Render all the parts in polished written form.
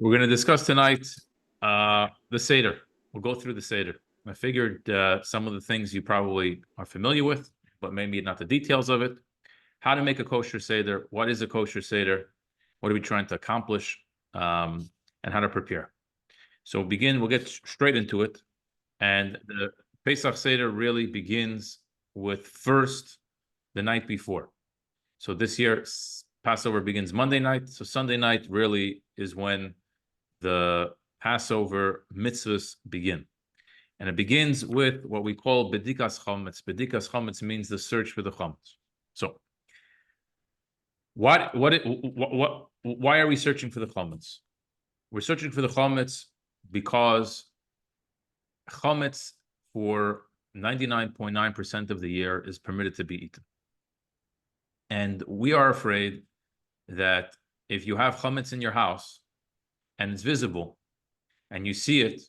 We're going to discuss tonight the Seder. We'll go through the Seder. I figured some of the things you probably are familiar with, but maybe not the details of it. How to make a kosher Seder, what is a kosher Seder, what are we trying to accomplish, and how to prepare. So we'll get straight into it. And the Pesach Seder really begins with first the night before. So this year, Passover begins Monday night. So Sunday night really is when the Passover mitzvahs begin. And it begins with what we call Bedikas Chometz. Bedikas Chometz means the search for the Chometz. So why are we searching for the Chometz? We're searching for the Chometz because Chometz for 99.9% of the year is permitted to be eaten. And we are afraid that if you have Chometz in your house and it's visible and you see it,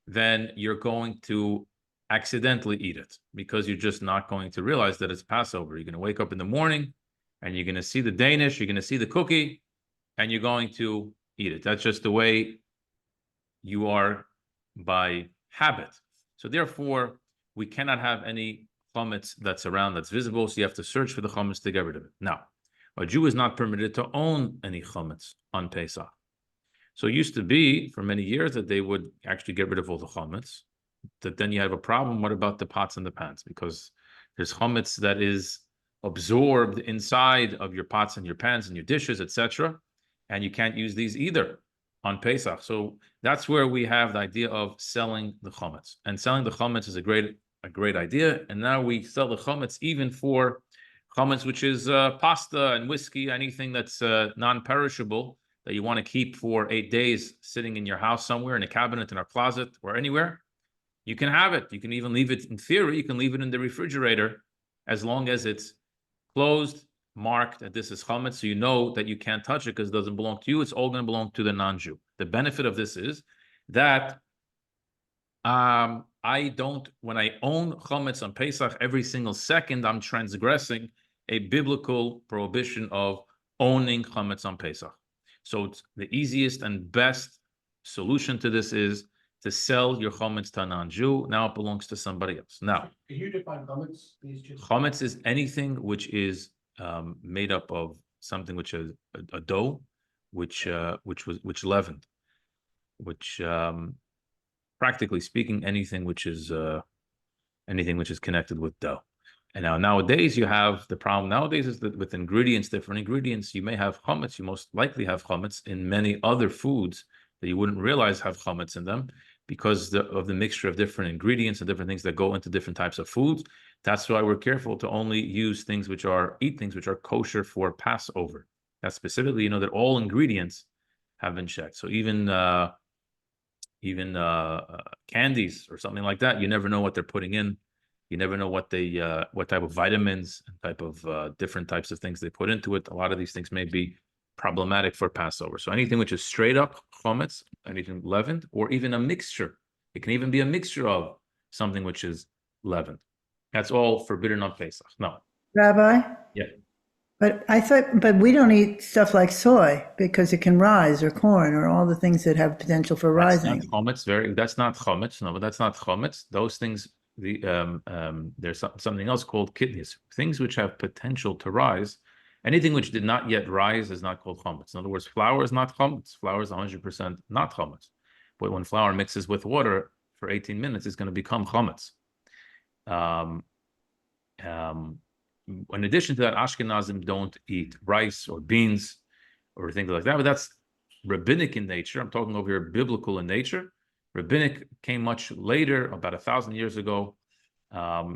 then you're going to accidentally eat it because you're just not going to realize that it's Passover. You're going to wake up in the morning and you're going to see the Danish, you're going to see the cookie, and you're going to eat it. That's just the way you are by habit. So therefore, we cannot have any chametz that's around, that's visible, so you have to search for the chametz to get rid of it. Now, a Jew is not permitted to own any chametz on Pesach. So it used to be, for many years, that they would actually get rid of all the chametz, that then you have a problem. What about the pots and the pans? Because there's chametz that is absorbed inside of your pots and your pans and your dishes, etc., and you can't use these either on Pesach. So that's where we have the idea of selling the chametz. And selling the chametz is a great idea. And now we sell the chametz even for chametz, which is pasta and whiskey, anything that's non-perishable that you want to keep for 8 days sitting in your house somewhere in a cabinet, in a closet, or anywhere. You can have it. You can even leave it, in theory, you can leave it in the refrigerator as long as it's closed, marked that this is chametz, so you know that you can't touch it because it doesn't belong to you. It's all going to belong to the non-Jew. The benefit of this is that I don't, when I own chametz on Pesach, every single second I'm transgressing a biblical prohibition of owning chametz on Pesach. So it's the easiest and best solution to this is to sell your chametz to a non-Jew. Now it belongs to somebody else. Now, can you define chametz? Chametz is anything which is made up of something which is a dough, which leavened, which practically speaking, anything which is connected with dough. And now nowadays you have the problem. Nowadays is that with ingredients, different ingredients, you may have chametz. You most likely have chametz in many other foods that you wouldn't realize have chametz in them because of the mixture of different ingredients and different things that go into different types of foods. That's why we're careful to only use things which are kosher for Passover. That's specifically, that all ingredients have been checked. So even candies or something like that, you never know what they're putting in. You never know what type of vitamins and type of different types of things they put into it. A lot of these things may be problematic for Passover. So anything which is straight up chametz, anything leavened, or even a mixture. It can even be a mixture of something which is leavened. That's all forbidden on Pesach. No. Rabbi? Yeah. But we don't eat stuff like soy because it can rise, or corn, or all the things that have potential for rising. That's not chametz. That's not chametz. No, but that's not chametz. Those things, there's something else called kidneys. Things which have potential to rise. Anything which did not yet rise is not called chametz. In other words, flour is not chametz. Flour is 100% not chametz. But when flour mixes with water for 18 minutes, it's going to become chametz. In addition to that, Ashkenazim don't eat rice or beans or things like that, but that's rabbinic in nature. I'm talking over here biblical in nature. Rabbinic came much later, about 1,000 years ago,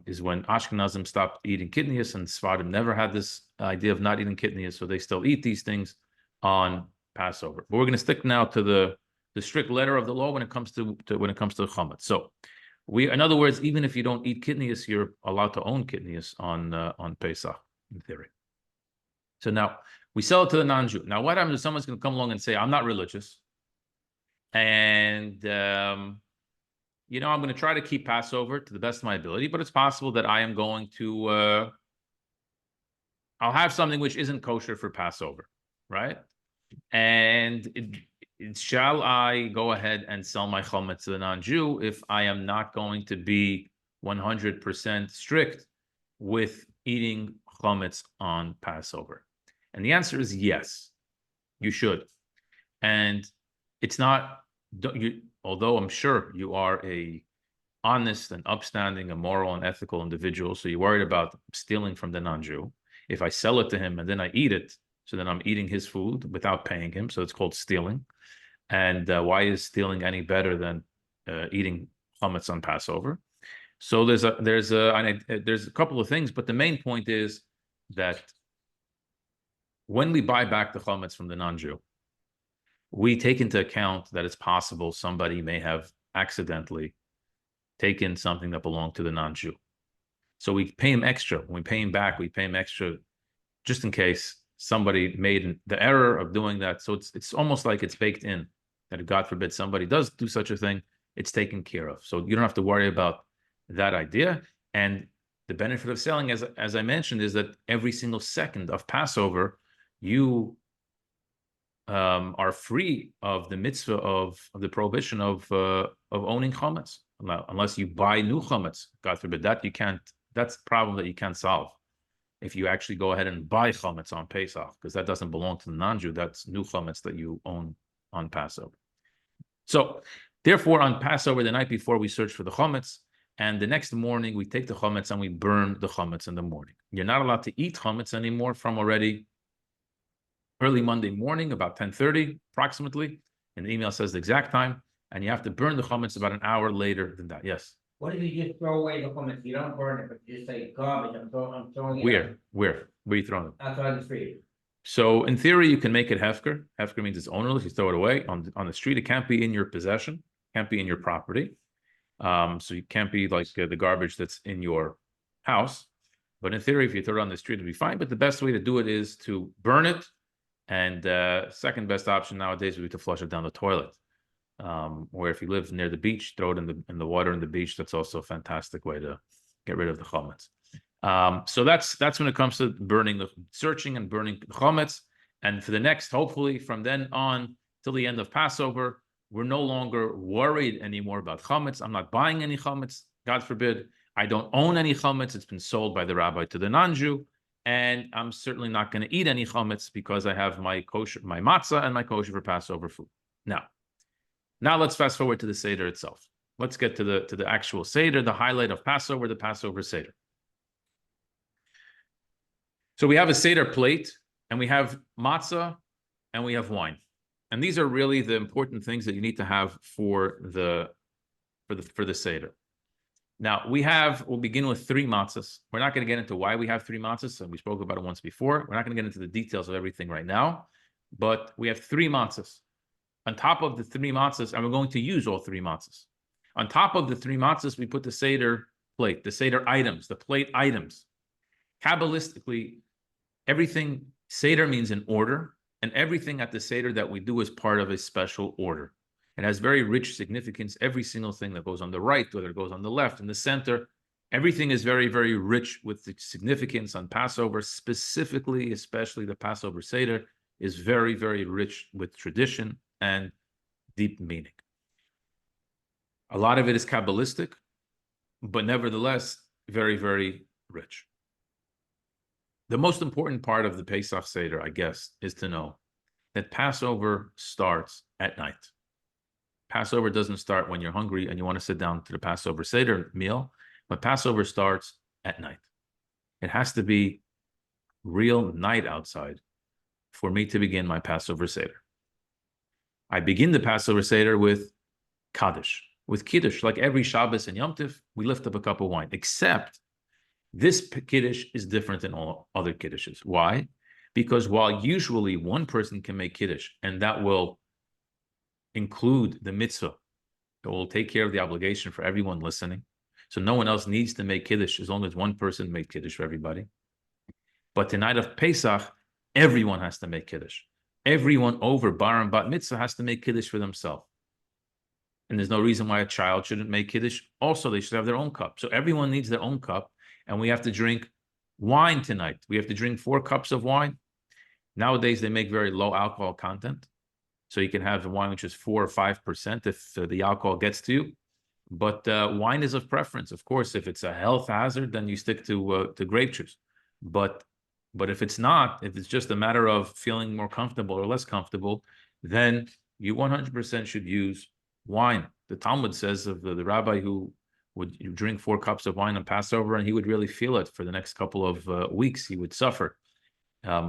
is when Ashkenazim stopped eating kidneys, and Sfardim never had this idea of not eating kidneys, so they still eat these things on Passover. But we're going to stick now to the strict letter of the law when it comes to chametz. So in other words, even if you don't eat kidneys, you're allowed to own kidneys on Pesach, in theory. So now we sell it to the non-Jew. Now, what happens if someone's going to come along and say, I'm not religious, and I'm going to try to keep Passover to the best of my ability, but it's possible that I am going to, I'll have something which isn't kosher for Passover, right? And shall I go ahead and sell my chametz to the non-Jew if I am not going to be 100% strict with eating chametz on Passover? And the answer is yes, you should. And it's not, although I'm sure you are a honest and upstanding and moral and ethical individual, so you're worried about stealing from the non-Jew. If I sell it to him and then I eat it, so then I'm eating his food without paying him, so it's called stealing. And why is stealing any better than eating chametz on Passover? So there's a couple of things, but the main point is that when we buy back the chametz from the non-Jew, we take into account that it's possible somebody may have accidentally taken something that belonged to the non-Jew. So we pay him extra. When we pay him back, we pay him extra just in case somebody made the error of doing that. So it's almost like it's baked in that, God forbid, somebody does do such a thing, it's taken care of. So you don't have to worry about that idea. And the benefit of selling, as I mentioned, is that every single second of Passover, you are free of the mitzvah of the prohibition of owning chametz, unless you buy new chametz. God forbid, that you can't. That's a problem that you can't solve if you actually go ahead and buy chametz on Pesach, because that doesn't belong to the non-Jew. That's new chametz that you own on Passover. So, therefore, on Passover, the night before, we search for the chametz, and the next morning we take the chametz and we burn the chametz in the morning. You're not allowed to eat chametz anymore from already early Monday morning, about 10:30 approximately, and the email says the exact time, and you have to burn the chametz about an hour later than that. Yes. What if you just throw away the chametz? You don't burn it, but you just say garbage. I'm throwing it. Where are you throwing it? Outside the street. So in theory, you can make it hefker. Hefker means it's ownerless. You throw it away on the street. It can't be in your possession. Can't be in your property. So you can't be like the garbage that's in your house. But in theory, if you throw it on the street, it'll be fine. But the best way to do it is to burn it. And second best option nowadays would be to flush it down the toilet. Or if you live near the beach, throw it in the water in the beach. That's also a fantastic way to get rid of the chametz. So that's when it comes to searching and burning the chametz. And for the next, hopefully from then on till the end of Passover, we're no longer worried anymore about chametz. I'm not buying any chametz, God forbid. I don't own any chametz. It's been sold by the rabbi to the non-Jew. And I'm certainly not going to eat any chametz because I have my kosher, my matzah, and my kosher for Passover food. Now let's fast forward to the Seder itself. Let's get to the actual Seder, the highlight of Passover, the Passover Seder. So we have a Seder plate, and we have matzah, and we have wine. And these are really the important things that you need to have for the Seder. Now, we'll begin with 3 matzahs. We're not going to get into why we have 3 matzahs, and we spoke about it once before. We're not going to get into the details of everything right now, but we have 3 matzahs. On top of the 3 matzahs, and we're going to use all 3 matzahs. On top of the 3 matzahs, we put the Seder plate, the Seder items, the plate items. Kabbalistically, everything, Seder means an order, and everything at the Seder that we do is part of a special order. It has very rich significance. Every single thing that goes on the right, whether it goes on the left, in the center, everything is very, very rich with the significance on Passover, specifically, especially the Passover Seder, is very, very rich with tradition and deep meaning. A lot of it is Kabbalistic, but nevertheless, very, very rich. The most important part of the Pesach Seder, I guess, is to know that Passover starts at night. Passover doesn't start when you're hungry and you want to sit down to the Passover Seder meal, but Passover starts at night. It has to be real night outside for me to begin my Passover Seder. I begin the Passover Seder with Kaddish, with Kiddush. Like every Shabbos and Yom Tov, we lift up a cup of wine, except this Kiddush is different than all other Kiddushes. Why? Because while usually one person can make Kiddush, and that will include the mitzvah, it will take care of the obligation for everyone listening. So no one else needs to make Kiddush as long as one person makes Kiddush for everybody. But the night of Pesach, everyone has to make Kiddush. Everyone over bar and bat mitzvah has to make Kiddush for themselves. And there's no reason why a child shouldn't make Kiddush. Also, they should have their own cup. So everyone needs their own cup. And we have to drink wine tonight. We have to drink 4 cups of wine. Nowadays, they make very low alcohol content. So you can have wine which is 4 or 5% if the alcohol gets to you. But wine is of preference. Of course, if it's a health hazard, then you stick to grape juice. But if it's not, if it's just a matter of feeling more comfortable or less comfortable, then you 100% should use wine. The Talmud says of the rabbi who would drink 4 cups of wine on Passover, and he would really feel it for the next couple of weeks. He would suffer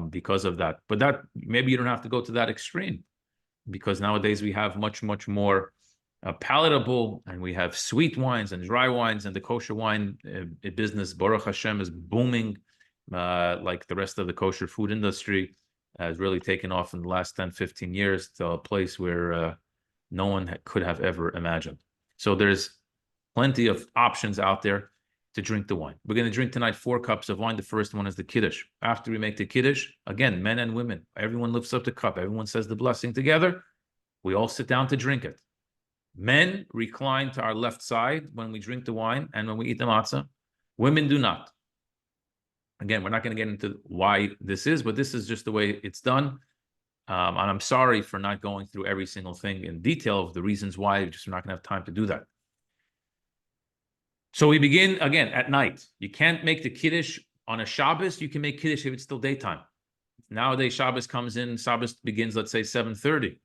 because of that. But that maybe you don't have to go to that extreme, because nowadays we have much more palatable, and we have sweet wines and dry wines, and the kosher wine business, Baruch Hashem, is booming. Like the rest of the kosher food industry has really taken off in the last 10-15 years to a place where no one could have ever imagined. So there's plenty of options out there to drink the wine. We're going to drink tonight 4 cups of wine. The first one is the Kiddush. After we make the Kiddush, again, men and women, everyone lifts up the cup. Everyone says the blessing together. We all sit down to drink it. Men recline to our left side when we drink the wine and when we eat the matzah. Women do not. Again, we're not going to get into why this is, but this is just the way it's done. And I'm sorry for not going through every single thing in detail of the reasons why. Just we're not going to have time to do that. So we begin again at night. You can't make the Kiddush on a Shabbos. You can make Kiddush if it's still daytime. Nowadays, Shabbos comes in, Shabbos begins, let's say, 7:30.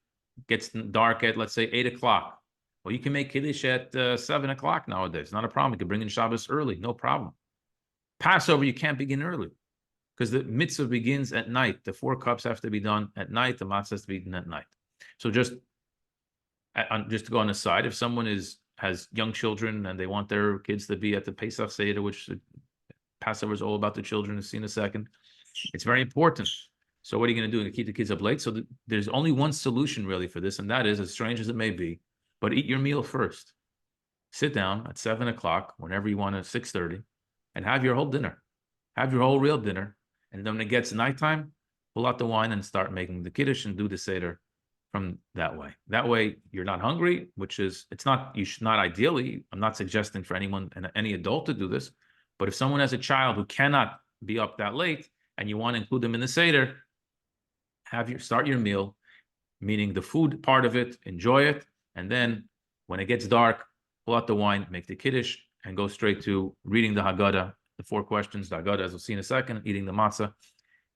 Gets dark at, let's say, 8 o'clock. Well, you can make Kiddush at 7 o'clock nowadays. Not a problem. You can bring in Shabbos early. No problem. Passover, you can't begin early because the mitzvah begins at night. The 4 cups have to be done at night. The matzah has to be eaten at night. So just to go on the side, if someone has young children and they want their kids to be at the Pesach Seder, which Passover is all about the children, we'll see in a second, it's very important. So what are you going to do? Keep the kids up late? So there's only one solution really for this, and that is, as strange as it may be, but eat your meal first. Sit down at 7 o'clock, whenever you want, at 6:30, and have your whole dinner. Have your whole real dinner. And then when it gets nighttime, pull out the wine and start making the Kiddush and do the Seder from that way. That way, you're not hungry, which is, you should not ideally, I'm not suggesting for anyone and any adult to do this, but if someone has a child who cannot be up that late and you want to include them in the Seder, start your meal, meaning the food part of it, enjoy it, and then when it gets dark, pull out the wine, make the Kiddush, and go straight to reading the Haggadah, the 4 questions, the Haggadah, as we'll see in a second, eating the matzah,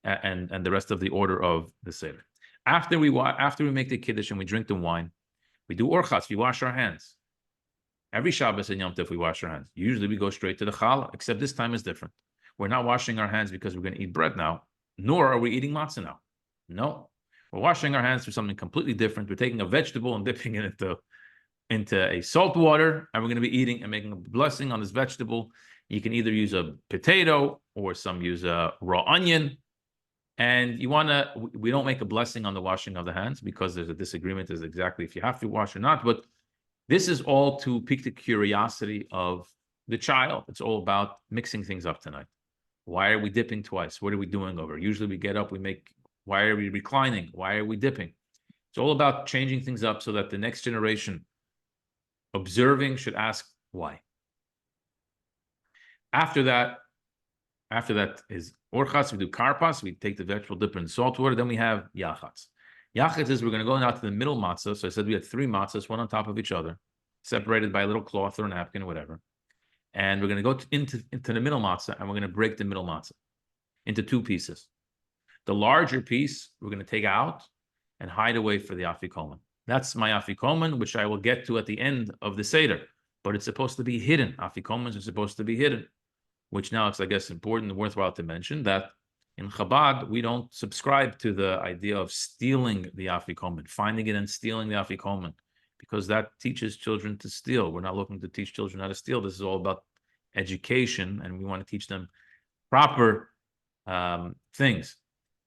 and the rest of the order of the Seder. After we make the Kiddush and we drink the wine, we do orchatz, we wash our hands. Every Shabbos and Yom Tov, we wash our hands. Usually we go straight to the challah, except this time is different. We're not washing our hands because we're going to eat bread now, nor are we eating matzah now. No, we're washing our hands for something completely different. We're taking a vegetable and dipping it into a salt water, and we're going to be eating and making a blessing on this vegetable. You can either use a potato or some use a raw onion. And we don't make a blessing on the washing of the hands because there's a disagreement as exactly if you have to wash or not. But this is all to pique the curiosity of the child. It's all about mixing things up tonight. Why are we dipping twice? What are we doing over? Usually we get up, why are we reclining? Why are we dipping? It's all about changing things up so that the next generation observing should ask why. After that is orchatz. We do karpas. We take the vegetable, dip in salt water. Then we have yachatz. Yachatz is we're going to go now to the middle matzah. So I said we had 3 matzahs, one on top of each other, separated by a little cloth or a napkin or whatever. And we're going to go into the middle matzah, and we're going to break the middle matzah into 2 pieces. The larger piece we're going to take out and hide away for the afikoman. That's my afikoman, which I will get to at the end of the Seder. But it's supposed to be hidden. Afikomans are supposed to be hidden. Which now it's, I guess, important and worthwhile to mention that in Chabad, we don't subscribe to the idea of stealing the afikoman, finding it and stealing the afikoman, because that teaches children to steal. We're not looking to teach children how to steal. This is all about education, and we want to teach them proper things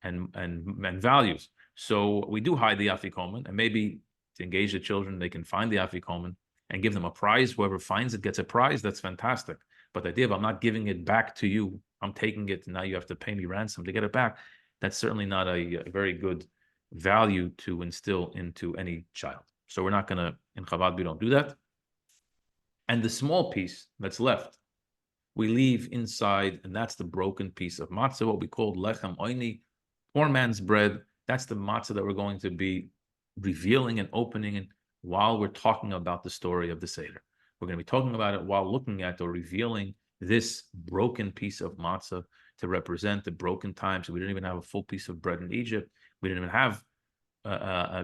and values. So we do hide the afikoman, and maybe to engage the children, they can find the afikoman and give them a prize. Whoever finds it gets a prize. That's fantastic. But the idea of I'm not giving it back to you, I'm taking it, and now you have to pay me ransom to get it back, that's certainly not a very good value to instill into any child. So we're not going to, in Chabad, we don't do that. And the small piece that's left, we leave inside, and that's the broken piece of matzah, what we call lechem oini, poor man's bread. That's the matzah that we're going to be revealing and opening it while we're talking about the story of the Seder. We're going to be talking about it while looking at or revealing this broken piece of matzah to represent the broken times. We didn't even have a full piece of bread in Egypt. We didn't even have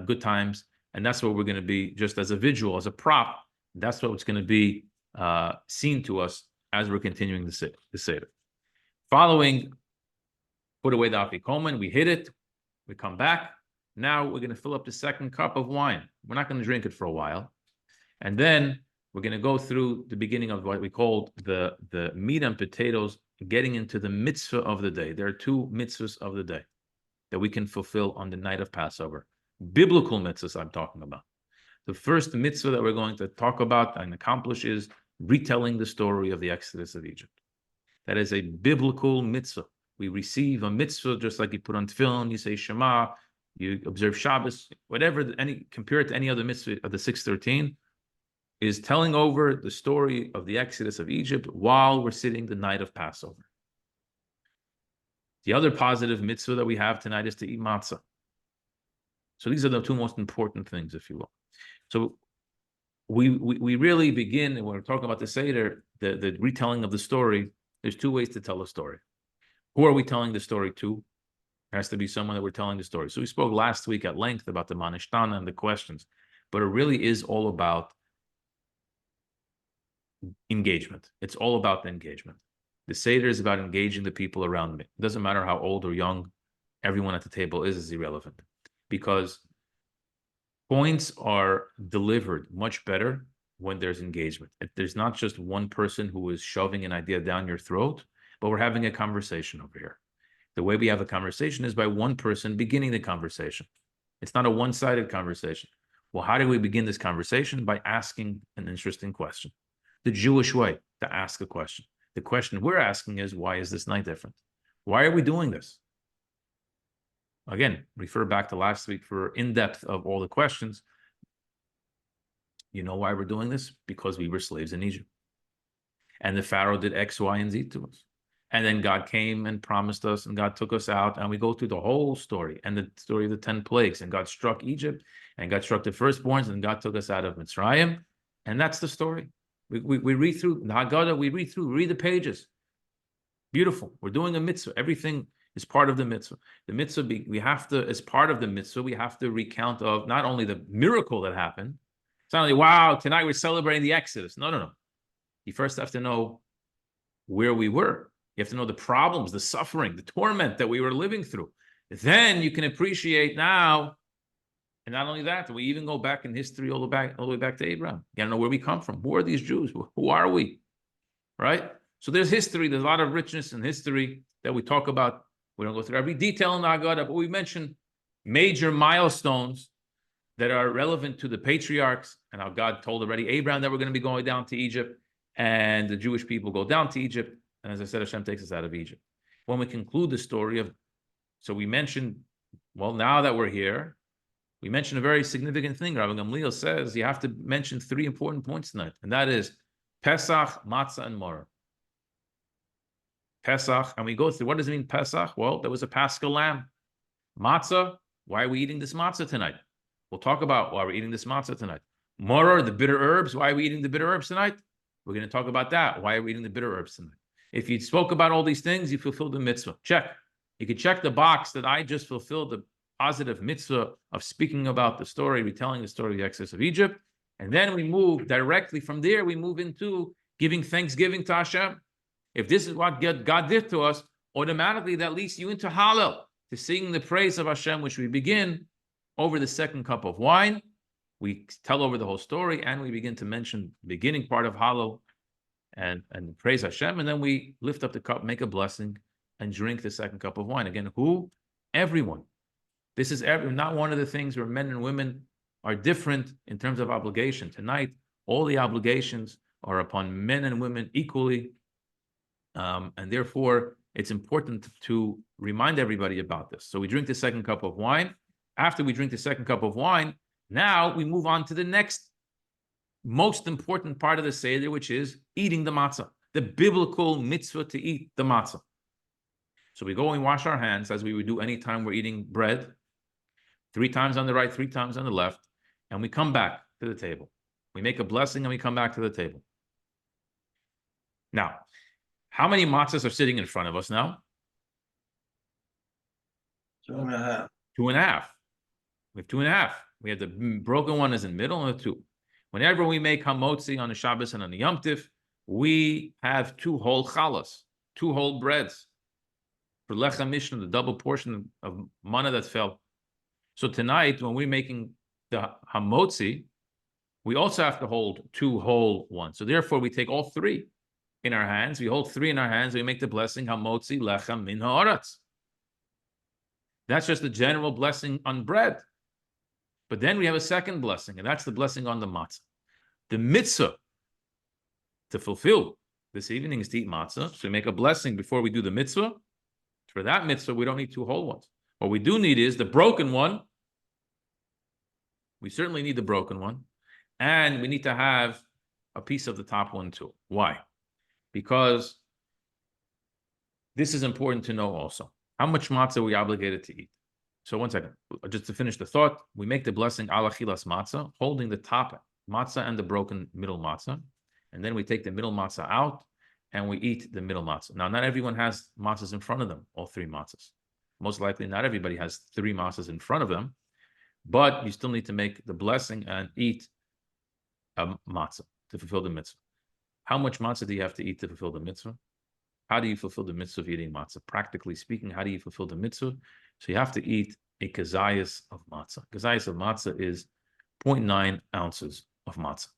good times. And that's what we're going to be, just as a visual, as a prop. That's what's going to be seen to us as we're continuing the Seder. Following, put away the afikomen, we hit it, we come back. Now we're going to fill up the second cup of wine. We're not going to drink it for a while. And then we're going to go through the beginning of what we called the meat and potatoes, getting into the mitzvah of the day. There are two mitzvahs of the day that we can fulfill on the night of Passover. Biblical mitzvahs I'm talking about. The first mitzvah that we're going to talk about and accomplish is retelling the story of the Exodus of Egypt. That is a biblical mitzvah. We receive a mitzvah just like you put on tefillin, you say Shema, you observe Shabbos, whatever, compare it to any other mitzvah of the 613, is telling over the story of the Exodus of Egypt while we're sitting the night of Passover. The other positive mitzvah that we have tonight is to eat matzah. So these are the two most important things, if you will. So we really begin, when we're talking about the Seder, the retelling of the story. There's two ways to tell a story. Who are we telling the story to? It has to be someone that we're telling the story. So we spoke last week at length about the Manishtana and the questions, but it really is all about engagement. It's all about the engagement. The Seder is about engaging the people around me. It doesn't matter how old or young everyone at the table is irrelevant, because points are delivered much better when there's engagement. If there's not just one person who is shoving an idea down your throat, but we're having a conversation over here. The way we have a conversation is by one person beginning the conversation. It's not a one-sided conversation. Well, how do we begin this conversation? By asking an interesting question. The Jewish way to ask a question. The question we're asking is, why is this night different? Why are we doing this? Again, refer back to last week for in-depth of all the questions. You know why we're doing this? Because we were slaves in Egypt. And the Pharaoh did X, Y, and Z to us. And then God came and promised us, and God took us out, and we go through the whole story, and the story of the 10 plagues, and God struck Egypt, and God struck the firstborns, and God took us out of Mitzrayim, and that's the story. We read through the Haggadah, we read the pages. Beautiful. We're doing a mitzvah. Everything is part of the mitzvah. The mitzvah, we have to, as part of the mitzvah, we have to recount of not only the miracle that happened. It's not only, wow, tonight we're celebrating the Exodus. No. You first have to know where we were. You have to know the problems, the suffering, the torment that we were living through. Then you can appreciate now, and not only that, we even go back in history all the way back to Abraham. You gotta know where we come from. Who are these Jews? Who are we? Right? So there's history. There's a lot of richness in history that we talk about. We don't go through every detail in the Haggadah, but we mention major milestones that are relevant to the patriarchs and how God told already Abraham that we're going to be going down to Egypt, and the Jewish people go down to Egypt. And as I said, Hashem takes us out of Egypt. When we conclude the story of, so we mentioned, well, now that we're here, we mentioned a very significant thing. Rabbi Gamliel says you have to mention 3 important points tonight, and that is Pesach, Matzah, and Maror. Pesach, and we go through, what does it mean, Pesach? Well, there was a Paschal lamb. Matzah, why are we eating this matzah tonight? We'll talk about why we're eating this matzah tonight. Maror, the bitter herbs, why are we eating the bitter herbs tonight? We're going to talk about that. Why are we eating the bitter herbs tonight? If you spoke about all these things, you fulfilled the mitzvah. Check. You can check the box that I just fulfilled the positive mitzvah of speaking about the story, retelling the story of the Exodus of Egypt. And then we move directly from there, we move into giving thanksgiving to Hashem. If this is what God did to us, automatically that leads you into Hallel, to sing the praise of Hashem, which we begin over the second cup of wine. We tell over the whole story, and we begin to mention the beginning part of Hallel and praise Hashem, and then we lift up the cup, make a blessing, and drink the second cup of wine. Again, who? Everyone. This is not one of the things where men and women are different in terms of obligation. Tonight, all the obligations are upon men and women equally, and therefore it's important to remind everybody about this. So we drink the second cup of wine. After we drink the second cup of wine, now we move on to the next most important part of the Seder, which is eating the matzah, the biblical mitzvah to eat the matzah. So we go and wash our hands as we would do anytime we're eating bread. 3 times on the right, 3 times on the left, and we come back to the table. We make a blessing and we come back to the table. Now, how many matzahs are sitting in front of us now? 2.5. 2.5. We have 2.5. We have the broken one is in the middle and the 2. Whenever we make hamotzi on the Shabbos and on the Yom Tiv, we have 2 whole challahs, 2 whole breads. For lechem mishnah, the double portion of manna that fell. So tonight, when we're making the hamotzi, we also have to hold 2 whole ones. So therefore, we take all 3 in our hands. We hold 3 in our hands. We make the blessing hamotzi lechem min haaretz. That's just the general blessing on bread. But then we have a second blessing, and that's the blessing on the matzah. The mitzvah to fulfill this evening is to eat matzah. So we make a blessing before we do the mitzvah. For that mitzvah, we don't need 2 whole ones. What we do need is the broken one. We certainly need the broken one. And we need to have a piece of the top one too. Why? Because this is important to know also. How much matzah are we obligated to eat? So 1 second, just to finish the thought, we make the blessing ala chilas matzah, holding the top matzah and the broken middle matzah. And then we take the middle matzah out and we eat the middle matzah. Now, not everyone has matzahs in front of them, all 3 matzahs. Most likely, not everybody has 3 matzahs in front of them, but you still need to make the blessing and eat a matzah to fulfill the mitzvah. How much matzah do you have to eat to fulfill the mitzvah? How do you fulfill the mitzvah of eating matzah? Practically speaking, how do you fulfill the mitzvah? So you have to eat a kazayas of matzah. Kazayas of matzah is 0.9 ounces of matzah.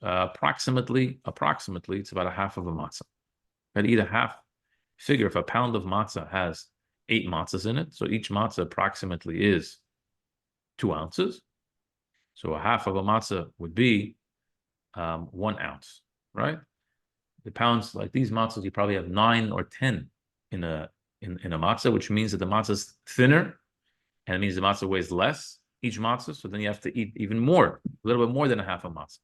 Approximately, it's about a half of a matzah. I'd eat a half. Figure if a pound of matzah has 8 matzahs in it, so each matzah approximately is 2 ounces. So a half of a matzah would be 1 ounce, right? The pounds like these matzahs, you probably have 9 or 10 in a matzah, which means that the matzah is thinner, and it means the matzah weighs less each matzah. So then you have to eat even more, a little bit more than a half a matzah.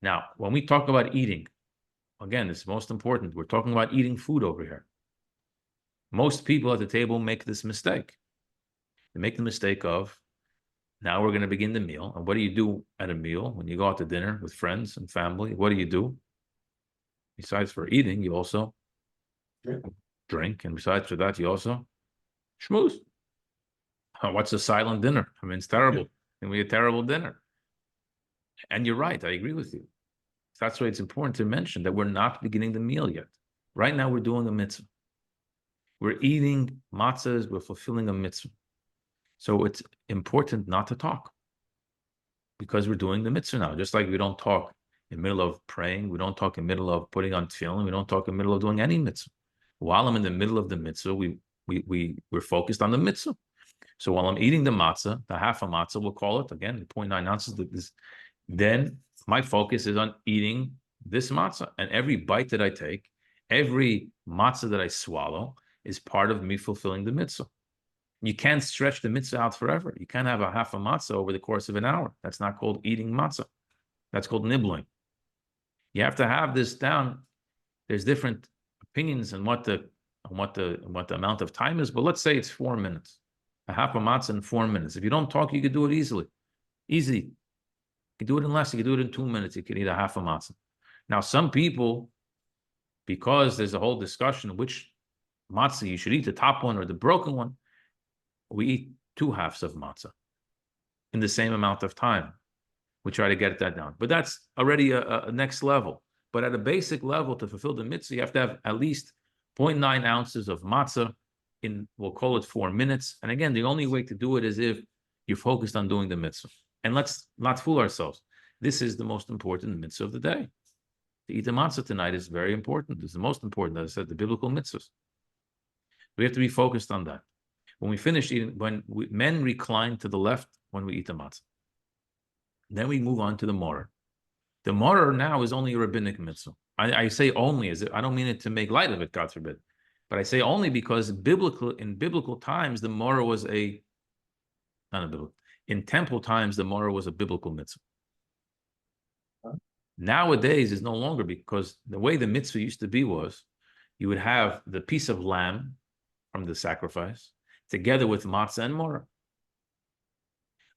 Now, when we talk about eating, again, it's most important. We're talking about eating food over here. Most people at the table make this mistake. They make the mistake of, now we're going to begin the meal. And what do you do at a meal when you go out to dinner with friends and family? What do? Besides for eating, you also drink. And besides for that, you also schmooze. What's a silent dinner? I mean, it's terrible. And we a terrible dinner. And you're right. I agree with you. That's why it's important to mention that we're not beginning the meal yet. Right now, we're doing a mitzvah. We're eating matzahs. We're fulfilling a mitzvah. So it's important not to talk because we're doing the mitzvah now. Just like we don't talk in the middle of praying, we don't talk in the middle of putting on tefillin, we don't talk in the middle of doing any mitzvah. While I'm in the middle of the mitzvah, we're focused on the mitzvah. So while I'm eating the matzah, the half a matzah, we'll call it again, 0.9 ounces. Then my focus is on eating this matzah, and every bite that I take, every matzah that I swallow, is part of me fulfilling the mitzvah. You can't stretch the mitzvah out forever. You can't have a half a matzah over the course of an hour. That's not called eating matzah. That's called nibbling. You have to have this down. There's different opinions on what the amount of time is, but let's say it's 4 minutes. A half a matzah in 4 minutes. If you don't talk, you could do it easily. Easy. You can do it in less. You can do it in 2 minutes. You can eat a half a matzah. Now, some people, because there's a whole discussion which matzah you should eat, the top one or the broken one, we eat 2 halves of matzah in the same amount of time. We try to get that down. But that's already a next level. But at a basic level, to fulfill the mitzvah, you have to have at least 0.9 ounces of matzah in, we'll call it 4 minutes. And again, the only way to do it is if you're focused on doing the mitzvah. And let's not fool ourselves. This is the most important mitzvah of the day. To eat the matzah tonight is very important. It's the most important, as I said, the biblical mitzvahs. We have to be focused on that. When we finish eating, men recline to the left when we eat the matzah. Then we move on to the mortar. The mortar now is only a rabbinic mitzvah. I say only, as I don't mean it to make light of it, God forbid. But I say only because in biblical times, the mortar was in temple times, the mortar was a biblical mitzvah. Nowadays, it's no longer, because the way the mitzvah used to be was, you would have the piece of lamb from the sacrifice, together with matzah and mortar.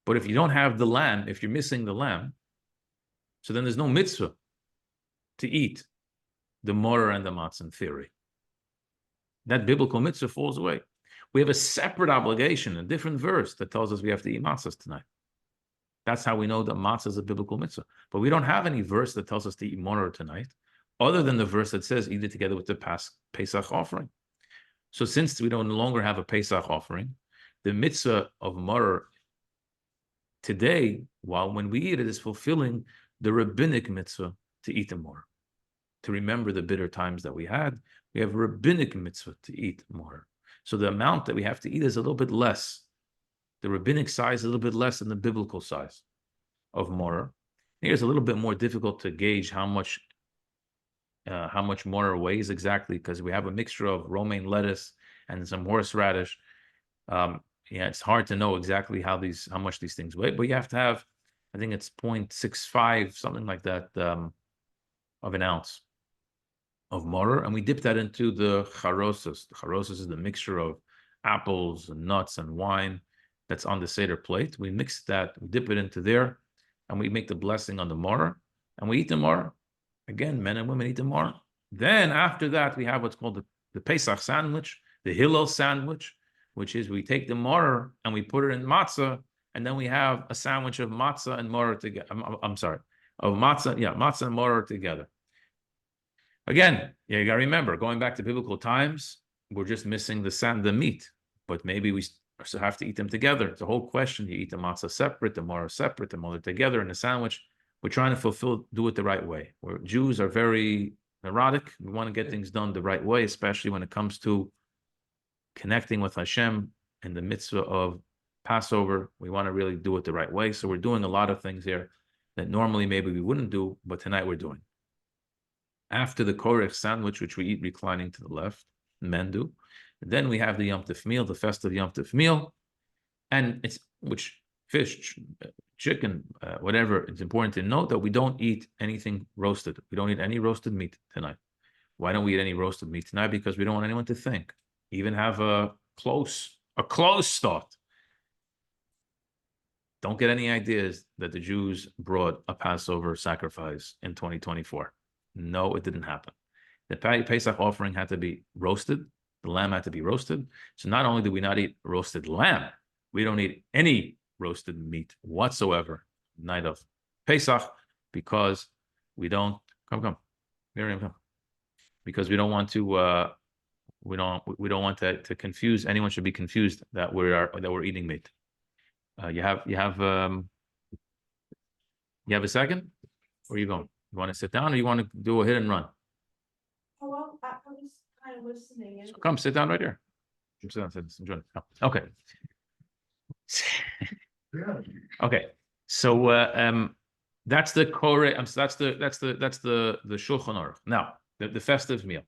But if you don't have the lamb, if you're missing the lamb, so then there's no mitzvah to eat the mortar and the matzah in theory. That biblical mitzvah falls away. We have a separate obligation, a different verse that tells us we have to eat matzahs tonight. That's how we know that matzah is a biblical mitzvah. But we don't have any verse that tells us to eat mortar tonight, other than the verse that says eat it together with the Pesach offering. So since we don't no longer have a Pesach offering, the mitzvah of mortar today, when we eat it, is fulfilling the rabbinic mitzvah to eat the mortar. To remember the bitter times that we had, we have a rabbinic mitzvah to eat mortar. So the amount that we have to eat is a little bit less. The rabbinic size is a little bit less than the biblical size of mortar. Here's a little bit more difficult to gauge how much mortar weighs exactly, because we have a mixture of romaine lettuce and some horseradish. It's hard to know exactly how much these things weigh, but you have to have, I think it's 0.65, something like that, of an ounce of mortar, and we dip that into the charosas. The charosas is the mixture of apples and nuts and wine that's on the Seder plate. We mix that, we dip it into there, and we make the blessing on the mortar, and we eat the mortar. Again, men and women eat the mortar. Then after that, we have what's called the Pesach sandwich, the Hillel sandwich, which is we take the mortar and we put it in matzah, and then we have a sandwich of matzah and mortar together. Matzah and mortar together. Again, you got to remember, going back to biblical times, we're just missing the meat, but maybe we still have to eat them together. It's a whole question. You eat the matzah separate, the mortar separate, the mortar together in a sandwich. We're trying to do it the right way. Jews are very neurotic. We want to get things done the right way, especially when it comes to connecting with Hashem in the mitzvah of Passover. We want to really do it the right way. So we're doing a lot of things here that normally maybe we wouldn't do, but tonight we're doing. After the korech sandwich, which we eat reclining to the left, men do, then we have the Yom Tov meal, the festive Yom Tov meal, and fish, chicken, whatever. It's important to note that we don't eat anything roasted. We don't eat any roasted meat tonight. Why don't we eat any roasted meat tonight? Because we don't want anyone to think, even have a close thought. Don't get any ideas that the Jews brought a Passover sacrifice in 2024. No, it didn't happen. The Pesach offering had to be roasted. The lamb had to be roasted. So not only do we not eat roasted lamb, we don't eat any roasted meat whatsoever night of Pesach, because we don't Miriam, come. Because we don't want to we don't want to confuse. Anyone should be confused that we're eating meat. You have a second? Where are you going? You want to sit down, or you want to do a hit and run? Oh, well, I was kind of listening. So come sit down right here. Sit down, enjoy it. Okay. Okay. So that's the koreh. That's the Shulchan Aruch. Now the festive meal.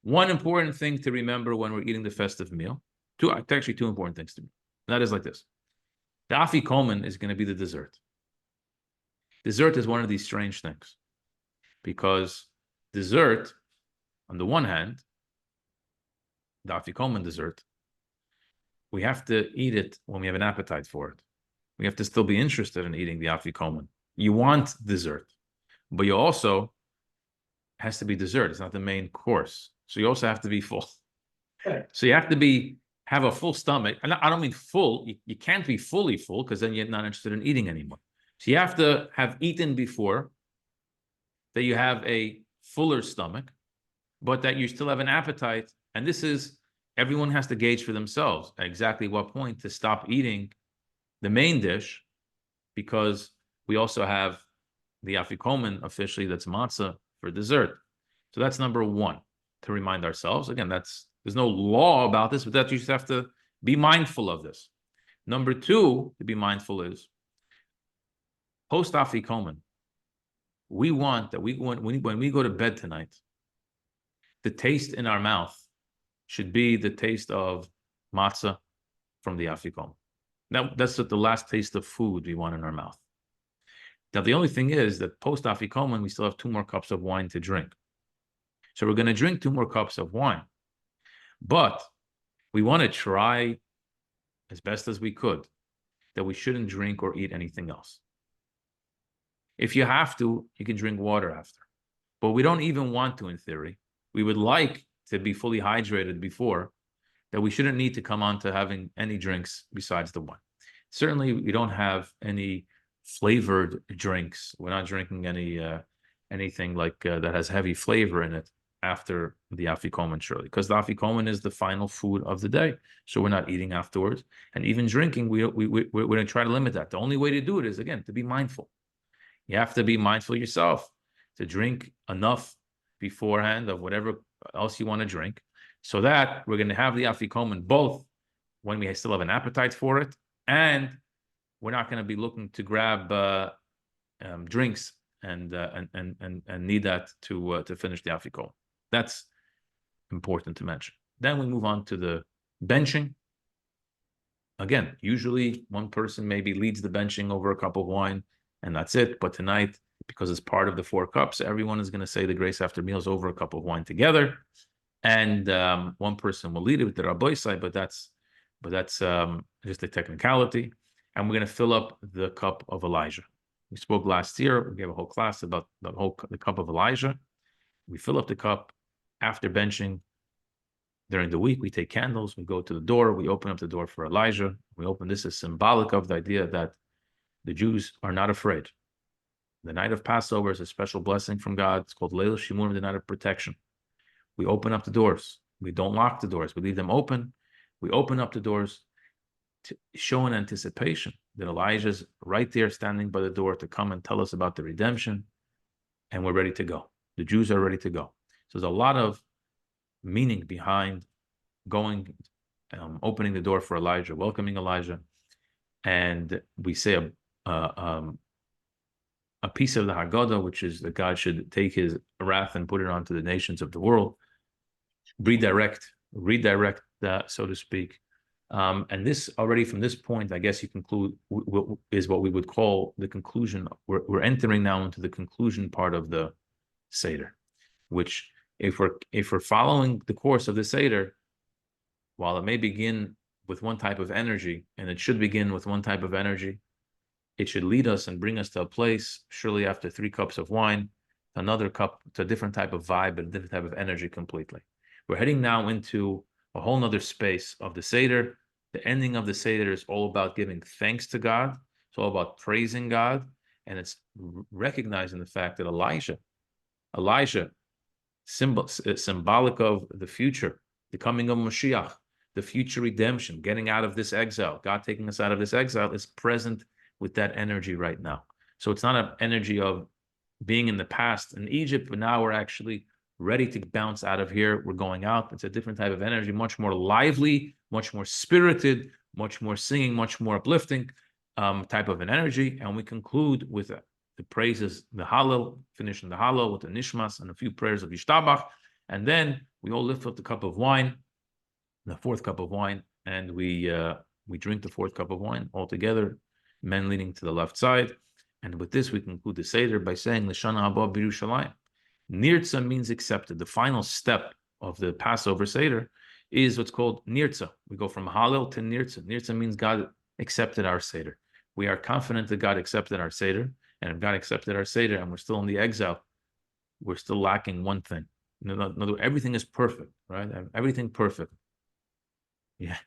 One important thing to remember when we're eating the festive meal. Two important things to me. That is like this. The afikomen is going to be the dessert. Dessert is one of these strange things, because dessert, on the one hand, the afikomen dessert, we have to eat it when we have an appetite for it. We have to still be interested in eating the afikomen. You want dessert, but you also has to be dessert. It's not the main course. So you also have to be full. So you have to have a full stomach. And I don't mean full. You can't be fully full, because then you're not interested in eating anymore. So you have to have eaten before, that you have a fuller stomach, but that you still have an appetite. And this is, everyone has to gauge for themselves at exactly what point to stop eating the main dish, because we also have the afikomen officially, that's matzah, for dessert. So that's number one, to remind ourselves. Again, there's no law about this, but that you just have to be mindful of this. Number two, to be mindful is, post afikomen, we want that when we go to bed tonight, the taste in our mouth should be the taste of matzah from the afikomen. Now, that's the last taste of food we want in our mouth. Now, the only thing is that post afikomen, we still have 2 more cups of wine to drink. So we're going to drink 2 more cups of wine. But we want to try as best as we could that we shouldn't drink or eat anything else. If you have to, you can drink water after. But we don't even want to, in theory. We would like to be fully hydrated before, that we shouldn't need to come on to having any drinks besides the wine. Certainly, we don't have any flavored drinks. We're not drinking anything like that has heavy flavor in it after the afikomen, surely, because the afikomen is the final food of the day. So we're not eating afterwards, and even drinking, we're going to try to limit that. The only way to do it is, again, to be mindful. You have to be mindful yourself to drink enough beforehand of whatever else you want to drink, so that we're going to have the afikomen both when we still have an appetite for it, and we're not going to be looking to grab drinks and need that to finish the afikomen. That's important to mention. Then we move on to the benching. Again, usually one person maybe leads the benching over a cup of wine, and that's it. But tonight, because it's part of the 4 cups, everyone is going to say the grace after meals over a cup of wine together. And one person will lead it with the Rabbi side, but that's just a technicality. And we're going to fill up the cup of Elijah. We spoke last year. We gave a whole class about the cup of Elijah. We fill up the cup after benching. During the week, we take candles. We go to the door. We open up the door for Elijah. We open this as symbolic of the idea that the Jews are not afraid. The night of Passover is a special blessing from God. It's called Leil Shimurim, the night of protection. We open up the doors. We don't lock the doors. We leave them open. We open up the doors to show an anticipation that Elijah's right there standing by the door to come and tell us about the redemption, and we're ready to go. The Jews are ready to go. So there's a lot of meaning behind opening the door for Elijah, welcoming Elijah, and we say a piece of the Haggadah, which is that God should take his wrath and put it onto the nations of the world, redirect that, so to speak. And this already from this point, I guess you conclude is what we would call the conclusion. We're entering now into the conclusion part of the Seder, which if we're following the course of the Seder, while it may begin with one type of energy, and it should begin with one type of energy, it should lead us and bring us to a place, surely after 3 cups of wine, another cup, to a different type of vibe, and a different type of energy completely. We're heading now into a whole nother space of the Seder. The ending of the Seder is all about giving thanks to God. It's all about praising God. And it's recognizing the fact that Elijah, symbolic of the future, the coming of Mashiach, the future redemption, getting out of this exile, God taking us out of this exile, is present with that energy right now. So it's not an energy of being in the past in Egypt, but now we're actually ready to bounce out of here. We're going out. It's a different type of energy, much more lively, much more spirited, much more singing, much more uplifting type of an energy. And we conclude with the praises, the Hallel, finishing the Hallel with the Nishmas and a few prayers of Yishtabach. And then we all lift up the cup of wine, the 4th cup of wine, and we drink the 4th cup of wine all together, men leaning to the left side. And with this, we conclude the Seder by saying, L'shana haba b'Yerushalayim. Nirtza means accepted. The final step of the Passover Seder is what's called Nirtza. We go from Hallel to Nirtza. Nirtza means God accepted our Seder. We are confident that God accepted our Seder, and if God accepted our Seder and we're still in the exile, we're still lacking one thing. No, everything is perfect, right? Everything perfect. Yeah.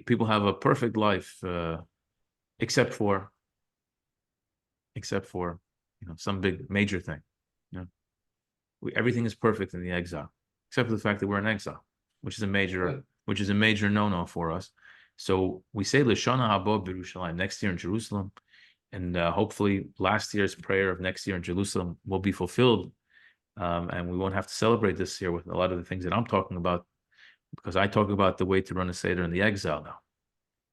People have a perfect life, except for some big major thing. Everything is perfect in the exile, except for the fact that we're in exile, which is a major no-no for us. So we say L'shana haba b'Yerushalayim, next year in Jerusalem, and hopefully last year's prayer of next year in Jerusalem will be fulfilled, and we won't have to celebrate this year with a lot of the things that I'm talking about, because I talk about the way to run a Seder in the exile now,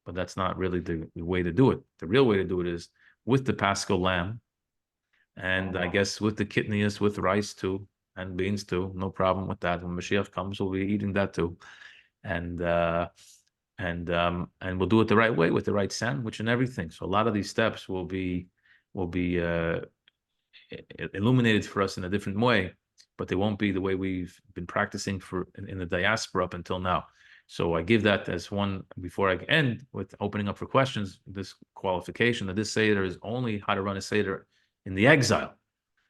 but that's not really the way to do it. The real way to do it is with the Paschal lamb, and I guess with the kidneys, with rice too, and beans too. No problem with that. When Mashiach comes, we'll be eating that too, and we'll do it the right way with the right sandwich and everything. So a lot of these steps will be illuminated for us in a different way, but they won't be the way we've been practicing in the diaspora up until now. So I give that as one before I end with opening up for questions. This qualification that this Seder is only how to run a Seder in the exile.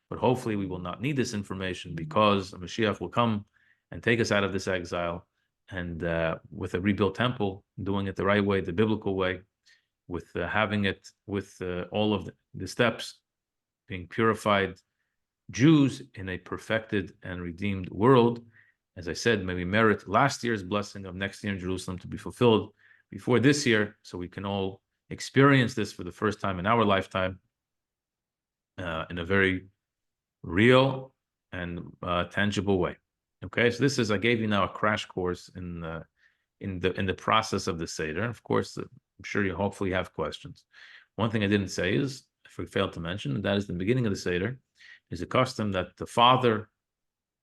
But hopefully we will not need this information because Mashiach will come and take us out of this exile, and with a rebuilt temple, doing it the right way, the biblical way, with having it with all of the steps, being purified Jews in a perfected and redeemed world. As I said, may we merit last year's blessing of next year in Jerusalem to be fulfilled before this year, so we can all experience this for the first time in our lifetime in a very real and tangible way. Okay, so this is, I gave you now a crash course in the process of the Seder. Of course, I'm sure you hopefully have questions. One thing I didn't say is, if we failed to mention, and that is the beginning of the Seder, is a custom that the father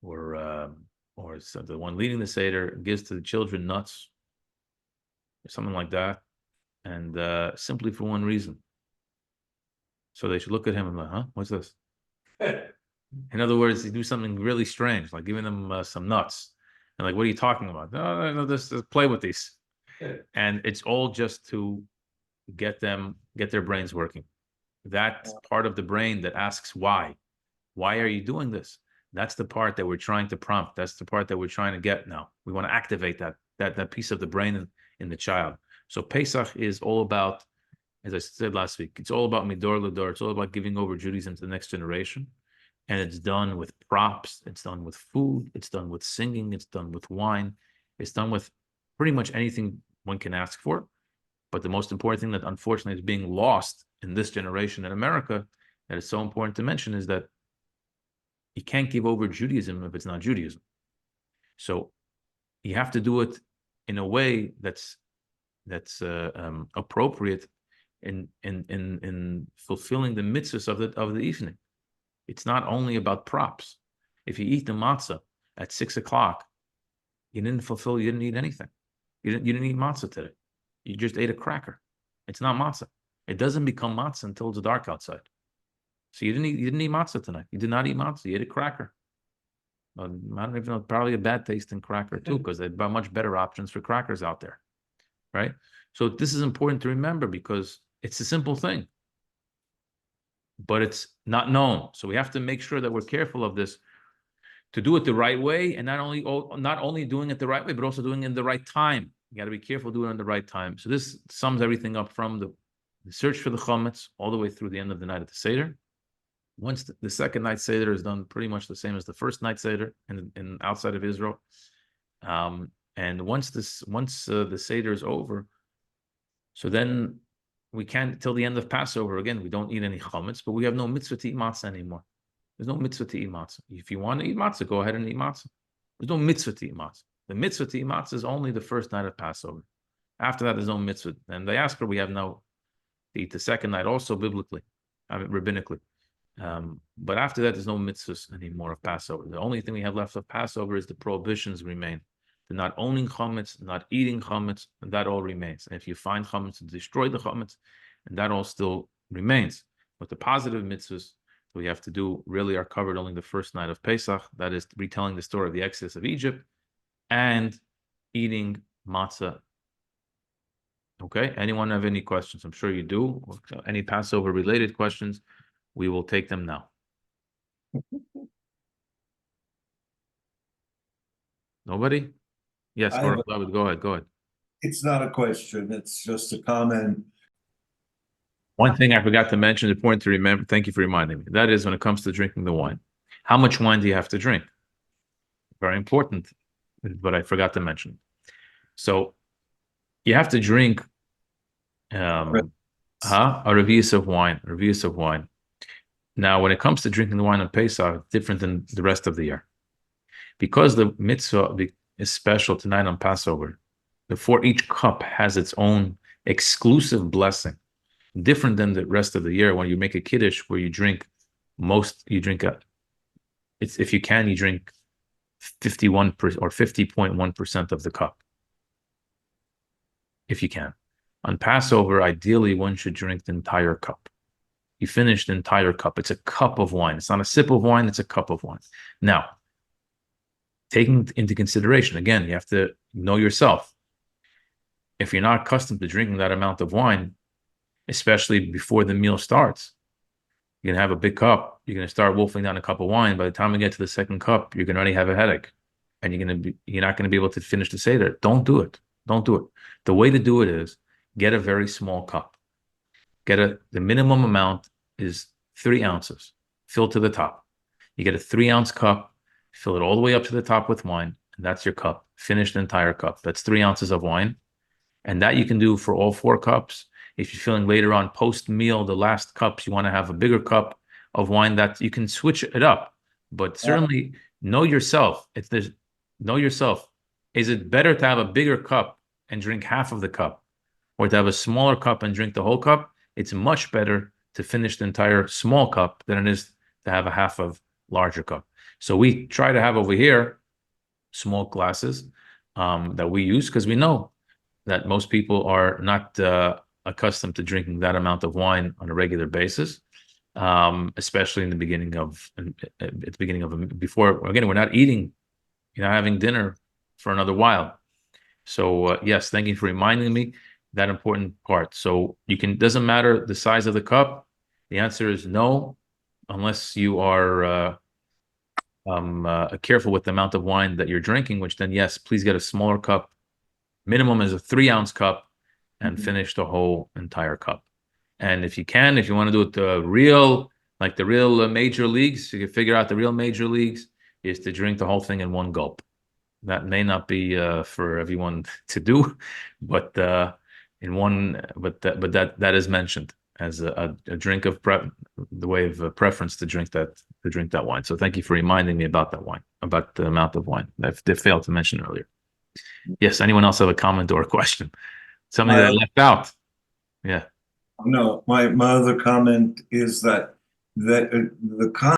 or so the one leading the Seder gives to the children nuts or something like that, and simply for one reason. So they should look at him and like, huh, what's this? In other words, they do something really strange, like giving them some nuts. And like, what are you talking about? No, just play with these. And it's all just to get their brains working. That part of the brain that asks why. Why are you doing this? That's the part that we're trying to prompt. That's the part that we're trying to get now. We want to activate that piece of the brain in the child. So Pesach is all about, as I said last week, it's all about midor l'dor. It's all about giving over Judaism to the next generation. And it's done with props. It's done with food. It's done with singing. It's done with wine. It's done with pretty much anything one can ask for. But the most important thing that unfortunately is being lost in this generation in America, that is so important to mention, is that you can't give over Judaism if it's not Judaism. So you have to do it in a way that's appropriate in fulfilling the mitzvahs of the evening. It's not only about props. If you eat the matzah at 6 o'clock, you didn't eat anything. You didn't eat matzah today. You just ate a cracker. It's not matzah. It doesn't become matzah until it's dark outside. So you didn't eat matzah tonight. You did not eat matzah. You ate a cracker. I don't even know, probably a bad tasting cracker too, because there are much better options for crackers out there, right? So this is important to remember because it's a simple thing, but it's not known. So we have to make sure that we're careful of this, to do it the right way, and not only doing it the right way, but also doing it in the right time. You got to be careful doing it in the right time. So this sums everything up from the search for the chametz all the way through the end of the night of the Seder. Once the second night Seder is done, pretty much the same as the first night Seder in outside of Israel. And once the Seder is over, so then we can't, till the end of Passover, again, we don't eat any chametz, but we have no mitzvah to eat matzah anymore. There's no mitzvah to eat matzah. If you want to eat matzah, go ahead and eat matzah. There's no mitzvah to eat matzah. The mitzvah to eat matzah is only the first night of Passover. After that, there's no mitzvah. And the Asper, we have now to eat the second night also biblically, rabbinically. But after that, there's no mitzvahs anymore of Passover. The only thing we have left of Passover is the prohibitions remain. The not owning chametz, not eating chametz, and that all remains. And if you find chametz, destroy the chametz, and that all still remains. But the positive mitzvahs that we have to do really are covered only the first night of Pesach. That is retelling the story of the Exodus of Egypt and eating matzah. Okay, anyone have any questions? I'm sure you do. Any Passover related questions? We will take them now. Nobody? Yes, go ahead. It's not a question, it's just a comment. One thing I forgot to mention, important to remember, thank you for reminding me, that is when it comes to drinking the wine. How much wine do you have to drink? Very important, but I forgot to mention. So you have to drink a revius of wine. Now, when it comes to drinking the wine on Pesach, it's different than the rest of the year. Because the mitzvah is special tonight on Passover, before each cup has its own exclusive blessing, different than the rest of the year when you make a kiddush where you drink if you can, you drink 51% or 50.1% of the cup. If you can. On Passover, ideally, one should drink the entire cup. You finish the entire cup. It's a cup of wine. It's not a sip of wine, it's a cup of wine. Now, taking into consideration, again, you have to know yourself. if you're not accustomed to drinking that amount of wine, especially before the meal starts, you're gonna have a big cup. You're gonna start wolfing down a cup of wine. By the time we get to the second cup, you're gonna already have a headache, and you're not gonna be able to finish the Seder. Don't do it. Don't do it. The way to do it is get a very small cup. The minimum amount is 3 ounces. Fill to the top. You get a 3-ounce cup. Fill it all the way up to the top with wine, and that's your cup. Finish the entire cup. That's 3 ounces of wine, and that you can do for all 4 cups. If you're feeling later on post-meal, the last cups, you want to have a bigger cup of wine, that you can switch it up. But certainly know yourself. Know yourself. Is it better to have a bigger cup and drink half of the cup, or to have a smaller cup and drink the whole cup? It's much better to finish the entire small cup than it is to have a half of larger cup. So we try to have over here small glasses that we use, because we know that most people are not accustomed to drinking that amount of wine on a regular basis, especially in the beginning of, before, again, we're not eating, having dinner for another while. So yes, thank you for reminding me that important part. So doesn't matter the size of the cup. The answer is no, unless you are careful with the amount of wine that you're drinking, which then, yes, please get a smaller cup. Minimum is a 3-ounce cup, and finish the whole entire cup. And if you want to do it the real major leagues, you can figure out the real major leagues is to drink the whole thing in one gulp. That may not be for everyone to do, but that is mentioned as a drink of the way of preference to drink that wine. So thank you for reminding me about that wine, about the amount of wine that I failed to mention earlier. Yes, anyone else have a comment or a question? Something that I left out? Yeah. No, my other comment is that the